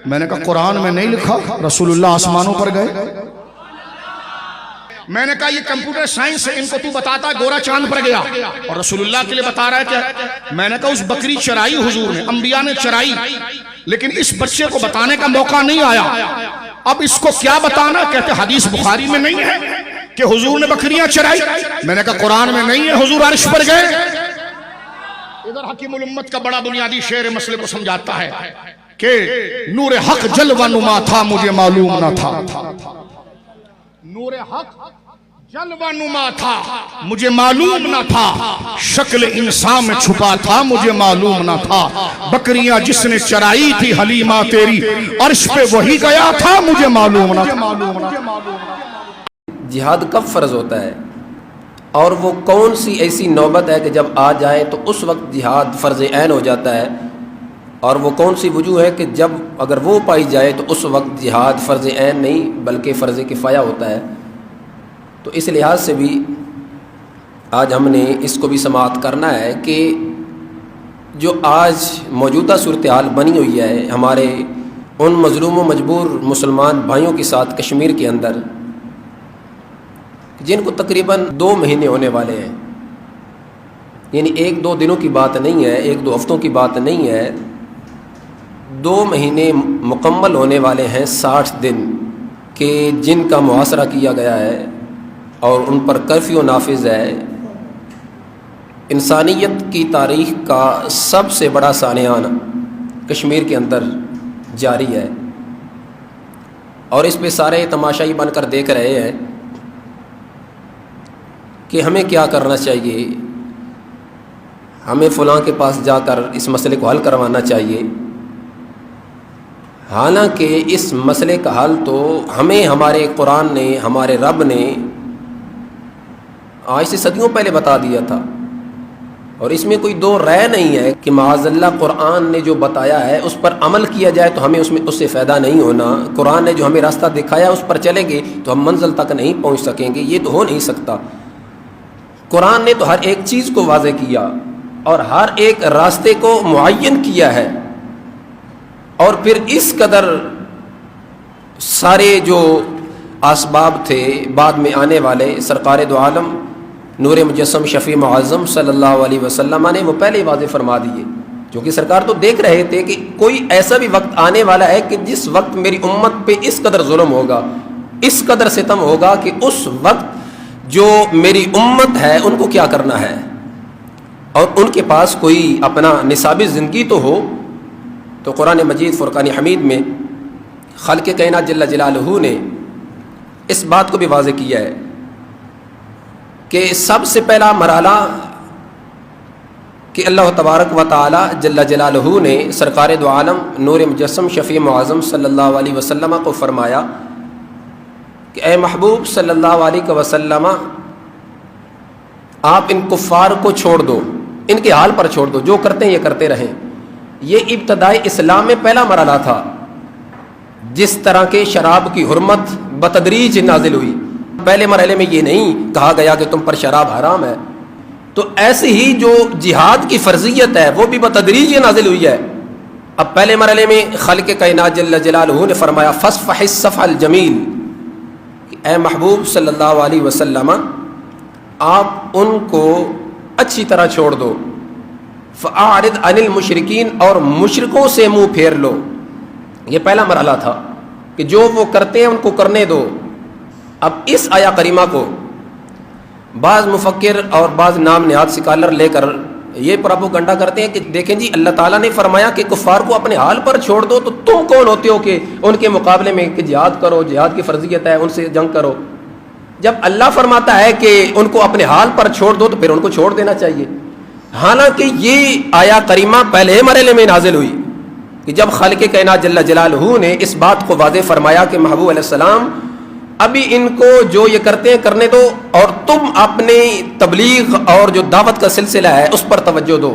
میں نے کہا قرآن میں نہیں لکھا رسول اللہ آسمانوں پر گئے. میں نے کہا یہ کمپیوٹر سائنس سے ان کو تو بتاتا ہے گورا چاند پر گیا اور رسول اللہ کے لیے بتا رہا ہے کیا؟ میں نے کہا اس بکری چرائی حضور نے، انبیاء نے چرائی، لیکن اس بچے کو بتانے کا موقع نہیں آیا. اب اس کو کیا بتانا؟ کہتے حدیث بخاری میں نہیں ہے کہ حضور نے بکریاں چرائی. میں نے کہا قرآن میں نہیں ہے حضور عرش پر گئے. ادھر حکیم الامت کا بڑا بنیادی شعر مسئلے کو سمجھاتا ہے کہ نور حق جلوہ نما تھا مجھے معلوم نہ تھا. نور حق جلوہ نما تھا مجھے معلوم نہ تھا، شکل انسان میں چھپا تھا مجھے معلوم نہ تھا. بکریاں جس نے چرائی تھی حلیمہ تیری عرش پہ وہی گیا تھا مجھے معلوم نہ تھا. جہاد کب فرض ہوتا ہے اور وہ کون سی ایسی نوبت ہے کہ جب آ جائے تو اس وقت جہاد فرض عین ہو جاتا ہے، اور وہ کون سی وجوہ ہے کہ جب اگر وہ پائی جائے تو اس وقت جہاد فرض عین نہیں بلکہ فرض کفایہ ہوتا ہے. تو اس لحاظ سے بھی آج ہم نے اس کو بھی سماعت کرنا ہے کہ جو آج موجودہ صورتحال بنی ہوئی ہے ہمارے ان مظلوم و مجبور مسلمان بھائیوں کے ساتھ کشمیر کے اندر، جن کو تقریباً 2 مہینے ہونے والے ہیں، یعنی 1-2 دنوں کی بات نہیں ہے، 1-2 ہفتوں کی بات نہیں ہے، 2 مہینے مکمل ہونے والے ہیں، 60 دن کہ جن کا محاصرہ کیا گیا ہے اور ان پر کرفیو نافذ ہے. انسانیت کی تاریخ کا سب سے بڑا سانحہ کشمیر کے اندر جاری ہے اور اس پہ سارے تماشائی بن کر دیکھ رہے ہیں کہ ہمیں کیا کرنا چاہیے. ہمیں فلاں کے پاس جا کر اس مسئلے کو حل کروانا چاہیے، حالانکہ اس مسئلے کا حل تو ہمیں ہمارے قرآن نے، ہمارے رب نے آج سے صدیوں پہلے بتا دیا تھا. اور اس میں کوئی 2 رائے نہیں ہے کہ معاذ اللہ قرآن نے جو بتایا ہے اس پر عمل کیا جائے تو ہمیں اس سے فائدہ نہیں ہونا. قرآن نے جو ہمیں راستہ دکھایا اس پر چلیں گے تو ہم منزل تک نہیں پہنچ سکیں گے، یہ تو ہو نہیں سکتا. قرآن نے تو ہر ایک چیز کو واضح کیا اور ہر ایک راستے کو معین کیا ہے، اور پھر اس قدر سارے جو اسباب تھے بعد میں آنے والے سرکار دو عالم نور مجسم شفیع معظم صلی اللہ علیہ وسلم نے وہ پہلے واضح فرما دیے، کیونکہ سرکار تو دیکھ رہے تھے کہ کوئی ایسا بھی وقت آنے والا ہے کہ جس وقت میری امت پہ اس قدر ظلم ہوگا، اس قدر ستم ہوگا کہ اس وقت جو میری امت ہے ان کو کیا کرنا ہے، اور ان کے پاس کوئی اپنا نصابی زندگی تو ہو. تو قرآن مجید فرقان حمید میں خالق کائنات جل جلالہ نے اس بات کو بھی واضح کیا ہے کہ سب سے پہلا مرحلہ کہ اللہ تبارک و تعالی جل جلالہ نے سرکار دو عالم نور مجسم شفیع معظم صلی اللہ علیہ وسلم کو فرمایا کہ اے محبوب صلی اللہ علیہ وسلم، آپ ان کفار کو چھوڑ دو، ان کے حال پر چھوڑ دو، جو کرتے ہیں یہ کرتے رہیں. یہ ابتدائی اسلام میں پہلا مرحلہ تھا. جس طرح کے شراب کی حرمت بتدریج نازل ہوئی، پہلے مرحلے میں یہ نہیں کہا گیا کہ تم پر شراب حرام ہے، تو ایسے ہی جو جہاد کی فرضیت ہے وہ بھی بتدریج نازل ہوئی ہے. اب پہلے مرحلے میں خالق کائنات جل جلالہ نے فرمایا فاصفح الصفح الجمیل، اے محبوب صلی اللہ علیہ وسلم آپ ان کو اچھی طرح چھوڑ دو. فاعرض عن المشرکین، اور مشرکوں سے منہ پھیر لو. یہ پہلا مرحلہ تھا کہ جو وہ کرتے ہیں ان کو کرنے دو. اب اس آیا کریمہ کو بعض مفکر اور بعض نام نہاد سکالر لے کر یہ پروپیگنڈا کرتے ہیں کہ دیکھیں جی اللہ تعالیٰ نے فرمایا کہ کفار کو اپنے حال پر چھوڑ دو، تو تم کون ہوتے ہو کہ ان کے مقابلے میں کہ جہاد کرو، جہاد کی فرضیت ہے ان سے جنگ کرو. جب اللہ فرماتا ہے کہ ان کو اپنے حال پر چھوڑ دو تو پھر ان کو چھوڑ دینا چاہیے. حالانکہ یہ آیا کریمہ پہلے مرحلے میں نازل ہوئی کہ جب خالق کائنات جل جلالہ نے اس بات کو واضح فرمایا کہ محبوب علیہ السلام ابھی ان کو جو یہ کرتے ہیں کرنے دو، اور تم اپنی تبلیغ اور جو دعوت کا سلسلہ ہے اس پر توجہ دو۔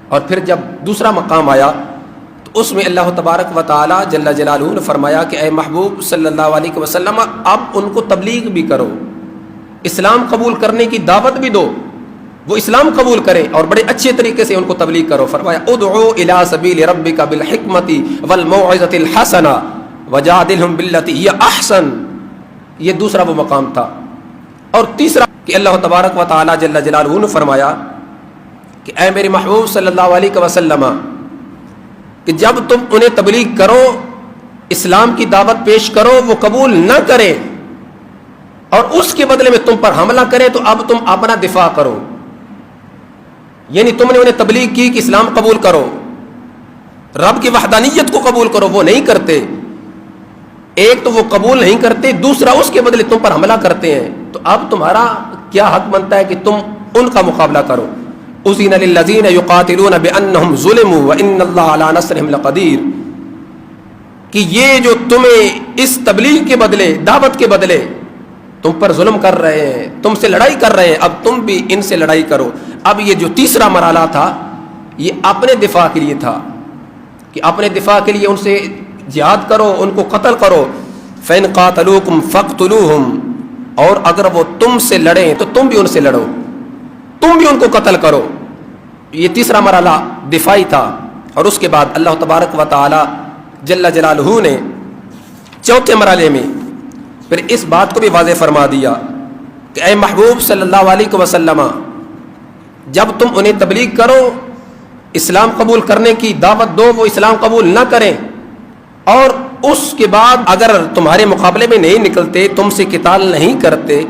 اور پھر جب دوسرا مقام آیا تو اس میں اللہ تبارک و تعالی جل جلالہ نے فرمایا کہ اے محبوب صلی اللہ علیہ وسلم اب ان کو تبلیغ بھی کرو، اسلام قبول کرنے کی دعوت بھی دو، وہ اسلام قبول کریں اور بڑے اچھے طریقے سے ان کو تبلیغ کرو۔ فرمایا ادعو الی سبیل ربک بالحکمۃ والموعظۃ الحسنہ وجادلہم باللتی ہی احسن، یہ دوسرا وہ مقام تھا۔ اور تیسرا کہ اللہ تبارک و تعالی جل جلالہ نے فرمایا کہ اے میرے محبوب صلی اللہ علیہ وسلم کہ جب تم انہیں تبلیغ کرو، اسلام کی دعوت پیش کرو، وہ قبول نہ کریں اور اس کے بدلے میں تم پر حملہ کریں تو اب تم اپنا دفاع کرو۔ یعنی تم نے انہیں تبلیغ کی کہ اسلام قبول کرو، رب کی وحدانیت کو قبول کرو، وہ نہیں کرتے، ایک تو وہ قبول نہیں کرتے، دوسرا اس کے بدلے تم پر حملہ کرتے ہیں، تو اب تمہارا کیا حق بنتا ہے کہ تم ان کا مقابلہ کرو۔ اذن للذین یقاتلون بانہم ظلموا وان اللہ علی نصرہم لقدیر، کہ یہ جو تمہیں اس تبلیغ کے بدلے، دعوت کے بدلے تم پر ظلم کر رہے ہیں، تم سے لڑائی کر رہے ہیں، اب تم بھی ان سے لڑائی کرو۔ اب یہ جو تیسرا مرحلہ تھا یہ اپنے دفاع کے لیے تھا کہ اپنے دفاع کے لیے ان سے جہاد کرو، ان کو قتل کرو۔ فَإِنْ قَاتَلُوكُمْ فَاقْتُلُوهُمْ، اور اگر وہ تم سے لڑیں تو تم بھی ان سے لڑو، تم بھی ان کو قتل کرو۔ یہ تیسرا مرحلہ دفاعی تھا۔ اور اس کے بعد اللہ تبارک و تعالی جل جلالہ نے چوتھے مرحلے میں پھر اس بات کو بھی واضح فرما دیا کہ اے محبوب صلی اللہ علیہ وسلم جب تم انہیں تبلیغ کرو، اسلام قبول کرنے کی دعوت دو، وہ اسلام قبول نہ کریں، اور اس کے بعد اگر تمہارے مقابلے میں نہیں نکلتے، تم سے قتال نہیں کرتے،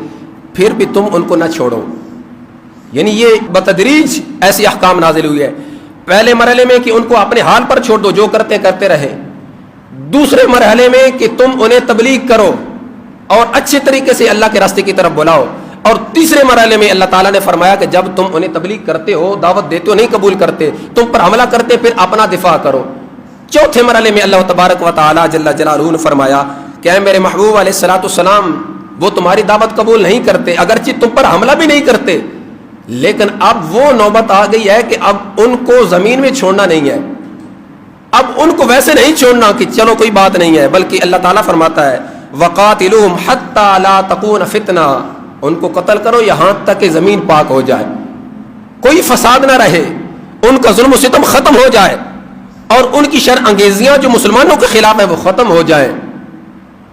پھر بھی تم ان کو نہ چھوڑو۔ یعنی یہ بتدریج ایسی احکام نازل ہوئی ہے۔ پہلے مرحلے میں کہ ان کو اپنے حال پر چھوڑ دو، جو کرتے کرتے رہیں۔ دوسرے مرحلے میں کہ تم انہیں تبلیغ کرو اور اچھے طریقے سے اللہ کے راستے کی طرف بلاؤ۔ اور تیسرے مرحلے میں اللہ تعالیٰ نے فرمایا کہ جب تم انہیں تبلیغ کرتے ہو، دعوت دیتے ہو، نہیں قبول کرتے، تم پر حملہ کرتے، پھر اپنا دفاع کرو۔ چوتھے مرحلے میں اللہ تبارک و تعالی جل جلالہ نے فرمایا کہ اے میرے محبوب علیہ الصلوۃ والسلام وہ تمہاری دعوت قبول نہیں کرتے، اگرچہ تم پر حملہ بھی نہیں کرتے، لیکن اب وہ نوبت آ گئی ہے کہ اب ان کو زمین میں چھوڑنا نہیں ہے، اب ان کو ویسے نہیں چھوڑنا کہ چلو کوئی بات نہیں ہے، بلکہ اللہ تعالیٰ فرماتا ہے وَقَاتِلُوهُمْ حَتَّى لَا تَكُونَ فِتْنَةٌ، ان کو قتل کرو یہاں تک کہ زمین پاک ہو جائے، کوئی فساد نہ رہے، ان کا ظلم و ستم ختم ہو جائے، اور ان کی شر انگیزیاں جو مسلمانوں کے خلاف ہیں وہ ختم ہو جائیں۔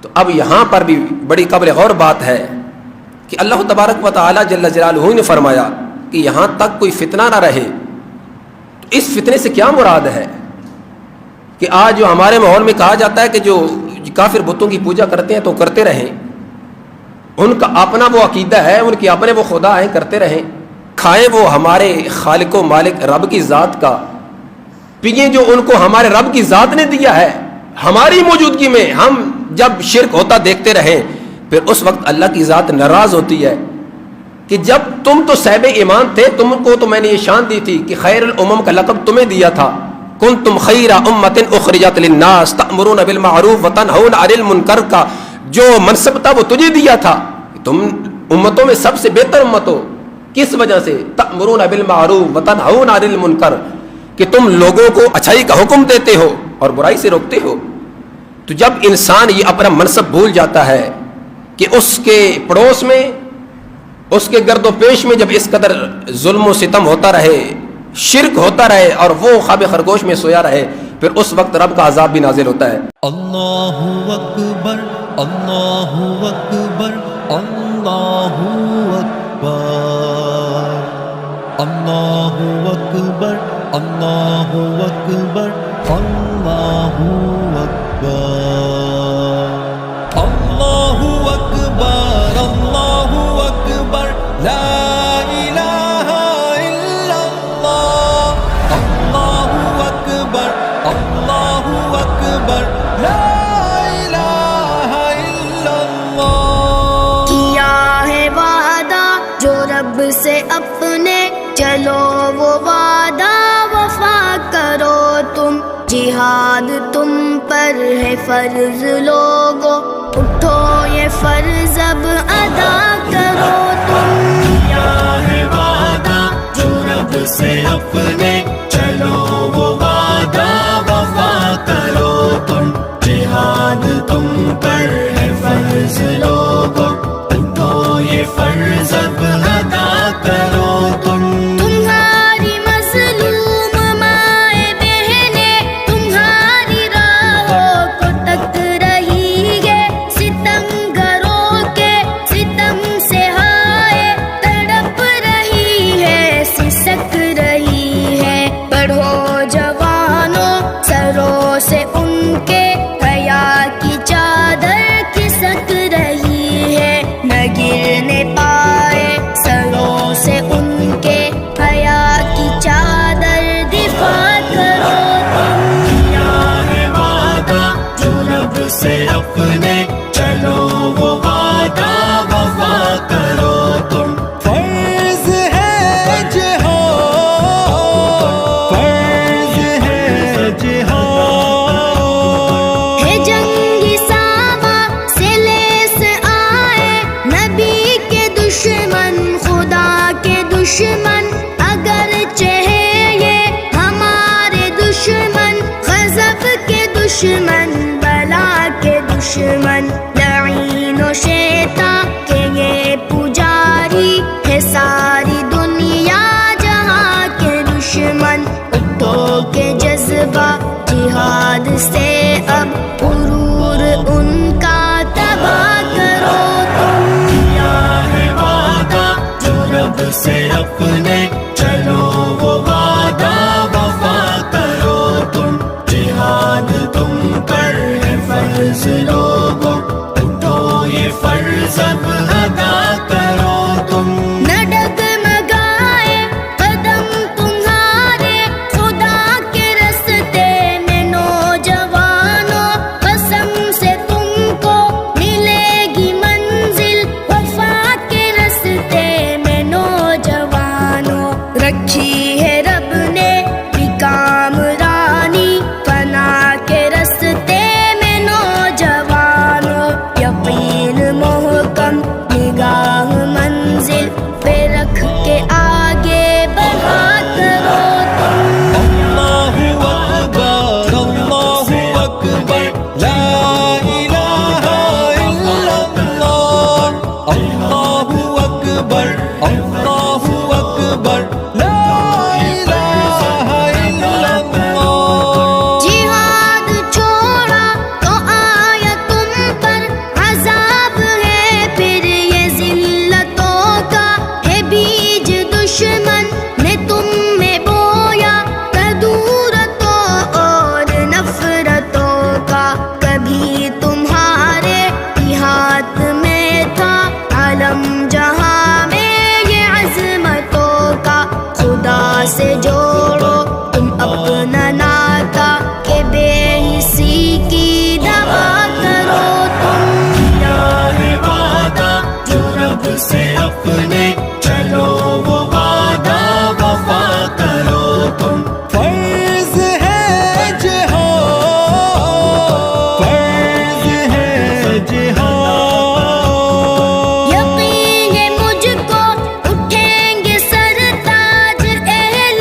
تو اب یہاں پر بھی بڑی قابل غور بات ہے کہ اللہ تبارک و تعالی جل جلالہ نے فرمایا کہ یہاں تک کوئی فتنہ نہ رہے۔ تو اس فتنے سے کیا مراد ہے کہ آج جو ہمارے ماحول میں کہا جاتا ہے کہ جو کافر بتوں کی پوجا کرتے ہیں تو کرتے رہیں، ان کا اپنا وہ عقیدہ ہے، ان کے اپنے وہ خدا ہیں، کرتے رہیں، کھائیں وہ ہمارے خالق و مالک رب کی ذات کا، پئیں جو ان کو ہمارے رب کی ذات نے دیا ہے، ہماری موجودگی میں ہم جب شرک ہوتا دیکھتے رہیں، پھر اس وقت اللہ کی ذات ناراض ہوتی ہے کہ جب تم تو صاحب ایمان تھے، تم کو تو میں نے یہ شان دی تھی کہ خیر الامم کا لقب تمہیں دیا تھا، کنتم خیر امۃ اخرجت للناس تأمرون بالمعروف وتنہون عن المنکر کا جو منصب تھا وہ تجھے دیا تھا، تم امتوں میں سب سے بہتر امت ہو۔ کس وجہ سے؟ تأمرون بالمعروف وتنہون عن المنکر، کہ تم لوگوں کو اچھائی کا حکم دیتے ہو اور برائی سے روکتے ہو۔ تو جب انسان یہ اپنا منصب بھول جاتا ہے کہ اس کے پڑوس میں، اس کے گرد و پیش میں جب اس قدر ظلم و ستم ہوتا رہے، شرک ہوتا رہے، اور وہ خواب خرگوش میں سویا رہے، پھر اس وقت رب کا عذاب بھی نازل ہوتا ہے۔ اللہ اکبر اللہ اکبر اللہ اکبر اللہ اکبر اللہ اکبر اللہ اکبر اللہ اکبر اللہ اکبر لا الہ الا اللہ اللہ اکبر اللہ اکبر لا الہ الا اللہ۔ کیا ہے وعدہ جو رب سے اپنے، چلو وہ وعدہ وفا کرو تم، جہاد تم پر ہے فرض لوگو، اٹھو یہ فرض اب ادا کرو تم، کیا ہے وعدہ جو رب سے اپنے، چلو وہ وعدہ وفا کرو تم، جہاد تم پر ہے فرض لوگو، تو یہ فرض اب ادا کرو تم۔ تمہاری مظلوم مائیں بہنیں تمہاری راہوں کو تک رہی ہے، ستمگروں کے ستم سے ہائے تڑپ رہی ہے، سسک رہی ہے، بڑھو جوانوں سروں سے ان کے حیا کی چادر کھسک رہی ہے، نہ گرنے پائے سروں سے ان کے حیا کی چادر، دفاع کرو تم، کیا ہے وعدہ جو رب سے اپنے، چلو وہ وعدہ وفا کرو تم۔ فرض ہے جہاد، فرض ہے جہاد، ہے جنگی ساما سے لیس آئے نبی کے دشمن، خدا کے دشمن، اگر چہے یہ ہمارے دشمن، غضب کے دشمن، بلا کے دشمن، لعین و شیطان کے یہ پجاری ہے، ساری دنیا جہاں کے دشمن، اٹھو کے جذبہ جہاد سے اب غرور ان کا تباہ کرو تم، کیا ہے وعدہ جو رب سے اپنے، چلو وہ وعدہ وفا کرو تم، جہاد تم پر ہے فرض لوگو، تو یہ فرض اب ادا کرو تم۔ نہ ڈگمگائے قدم تمہارے خدا کے رستے میں نوجوانوں، قسم سے تم کو ملے گی منزل وفا کے رستے میں نوجوانوں، رکھی ہے رب نے بھی کامرانی فنا کے رستے میں نوجوانوں، یقین محکم نگاہ منزل پہ رکھ کے آگے بڑھا کرو تم، اللہ اکبر، اللہ اکبر، لا الہ الا اللہ، اللہ اکبر، اللہ اکبر، لا الہ الا اللہ۔ جہاد چھوڑا تو آیا تم پر عذاب ہے، پھر یہ ذلتوں کا ہے بیج، دشمن نے تم میں بویا کدورتوں اور نفرتوں کا، کبھی تمہارے ہی ہاتھ میں تھا عالم جہاں میں یہ عظمتوں کا، خدا سے جوڑو تم اپنا ناتا کہ بے حسی کی دوا کرو تم، کیا ہے وعدہ جو رب سے اپنے، چلو وہ وعدہ وفا کرو تم۔ فرض ہے جہاد، فرض ہے جہاد، یقین ہے مجھ کو اٹھیں گے سرتاج اہل